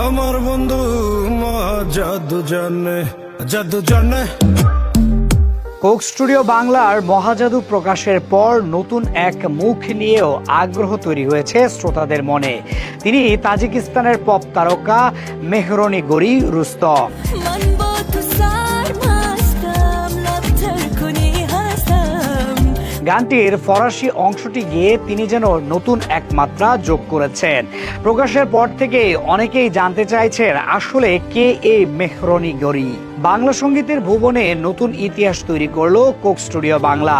আমার বন্ধু জাদু জানে, জাদু জানে। কোক স্টুডিও বাংলার মহাজাদু প্রকাশের পর নতুন এক মুখ নিয়েও আগ্রহ তৈরি হয়েছে শ্রোতাদের মনে। তিনি তাজিকিস্তানের পপ তারকা মেহরনি গরি রুস্তম। গানটির ফরাসি অংশটি গিয়ে তিনি যেন নতুন এক মাত্রা যোগ করেছেন। প্রকাশের পর থেকে অনেকেই জানতে চাইছেন আসলে কে এই মেহরনি গরি। বাংলা সঙ্গীতের ভুবনে নতুন ইতিহাস তৈরি করলো কোক স্টুডিও বাংলা।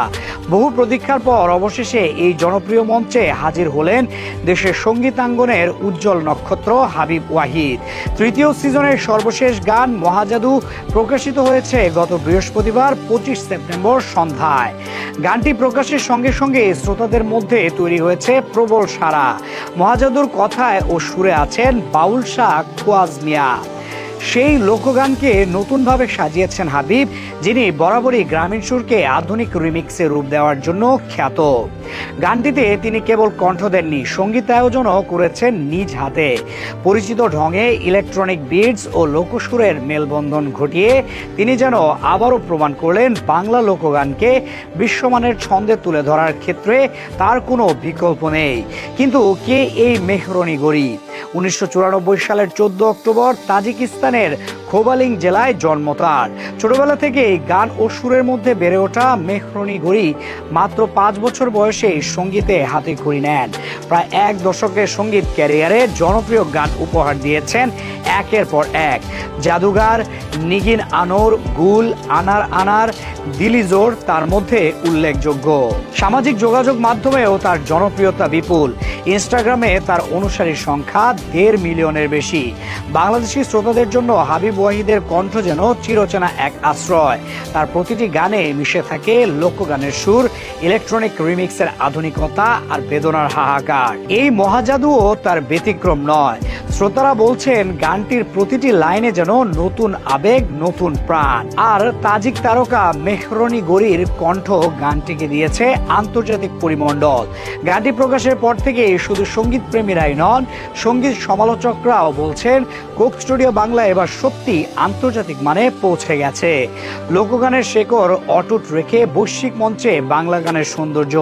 বহু প্রতীক্ষার পর অবশেষে এই জনপ্রিয় মঞ্চে হাজির হলেন দেশের সঙ্গীতাঙ্গনের উজ্জ্বল নক্ষত্র হাবিব ওয়াহিদ। তৃতীয় সিজনের সর্বশেষ গান মহাজাদু প্রকাশিত হয়েছে গত বৃহস্পতিবার 25 সেপ্টেম্বর সন্ধ্যায়। গানটি প্রকাশের সঙ্গে সঙ্গে শ্রোতাদের মধ্যে তৈরি হয়েছে প্রবল সাড়া। মহাজাদুর কথায় ও সুরে আছেন বাউল শাহ খোয়াজ মিয়া। সেই লোকগানকে নতুনভাবে সাজিয়েছেন হাবিব, যিনি বরাবরই গ্রামীণ সুরকে আধুনিক রিমিক্সে রূপ দেওয়ার জন্য খ্যাত। গানটিতে তিনি কেবল কণ্ঠ দেননি, সঙ্গীতায়োজনও করেছেন নিজ হাতে। পরিচিত ঢঙে ইলেকট্রনিক বিটস ও লোকসুরের মেলবন্ধন ঘটিয়ে তিনি যেন আবারও প্রমাণ করলেন বাংলা লোকগানকে বিশ্বমানের ছন্দে তুলে ধরার ক্ষেত্রে তার কোনো বিকল্প নেই। কিন্তু কে এই মেহরনি গরি? 1994 সালের 14 অক্টোবর তাজিকিস্তানের খোবালিং জেলায় জন্ম তার। ছোটবেলা থেকেই গান ও সুরের মধ্যে বেড়ে ওঠা মেহরনি গরি মাত্র 5 বছর বয়সে সঙ্গীতে হাতে খড়ি নেন। প্রায় এক দশকের সঙ্গীত ক্যারিয়ারে জনপ্রিয় গান উপহার দিয়েছেন একের পর এক। জাদুগার, নিগিন আনোর, গুল, আনার আনার, দিলিজোর তার মধ্যে উল্লেখযোগ্য। সামাজিক যোগাযোগ মাধ্যমেও তার জনপ্রিয়তা বিপুল। ইনস্টাগ্রামে তার অনুসারীর সংখ্যা 1.5 মিলিয়নের বেশি। বাংলাদেশি শ্রোতাদের জন্য হাবিব ওয়াহিদের কণ্ঠ যেন চিরচেনা এক আশ্রয়। তার প্রতিটি গানে মিশে থাকে লোকগানের সুর, ইলেকট্রনিক রিমিক্সের আধুনিকতা আর বেদনার হাহাকার। এই মহাজাদুও তার ব্যতিক্রম নয়। শ্রোতারা বলছেন গানটির প্রতিটি লাইনে যেন নতুন আবেগ, নতুন প্রাণ। আর তাজিক তারকা মেহরনি গরির কণ্ঠ গানটিকে দিয়েছে আন্তর্জাতিক পরিমণ্ডল। গানটি প্রকাশের পর থেকে শুধু সঙ্গীত প্রেমীরাই নন, সঙ্গীত সমালোচকরাও বলছেন কোক স্টুডিও বাংলা এবার সত্যি আন্তর্জাতিক মানে পৌঁছে গেছে। লোকগানের শেকড় অটুট রেখে বৈশ্বিক মঞ্চে বাংলা গানের সৌন্দর্য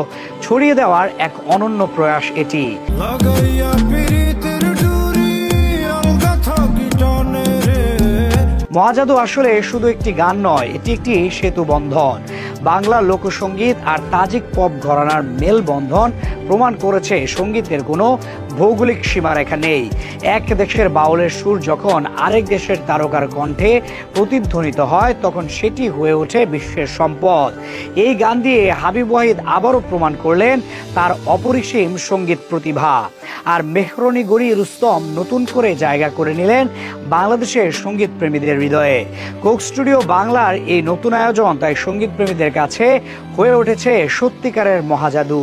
ছড়িয়ে দেওয়ার এক অনন্য প্রয়াস এটি। মহাজাদু আসলে শুধু একটি গান নয়, এটি একটি সেতু বন্ধন। বাংলা লোকসঙ্গীত আর তাজিক পপ ঘরানার মেলবন্ধন প্রমাণ করেছে সঙ্গীতের কোনো ভৌগোলিক সীমারেখা নেই। এক দেশের বাউলের সুর যখন আরেক দেশের তারকার কণ্ঠে প্রতিধ্বনিত হয়, তখন সেটি হয়ে ওঠে বিশ্বের সম্পদ। এই গান দিয়ে হাবিব ওয়াহিদ আবারও প্রমাণ করলেন তার অপরিসীম সঙ্গীত প্রতিভা। আর মেহরনি গরি রুস্তম নতুন করে জায়গা করে নিলেন বাংলাদেশের সঙ্গীত প্রেমীদের হৃদয়ে। কোক স্টুডিও বাংলার এই নতুন আয়োজন তাই সঙ্গীত প্রেমীদের কাছে হয়ে উঠেছে সত্যিকারের মহাজাদু।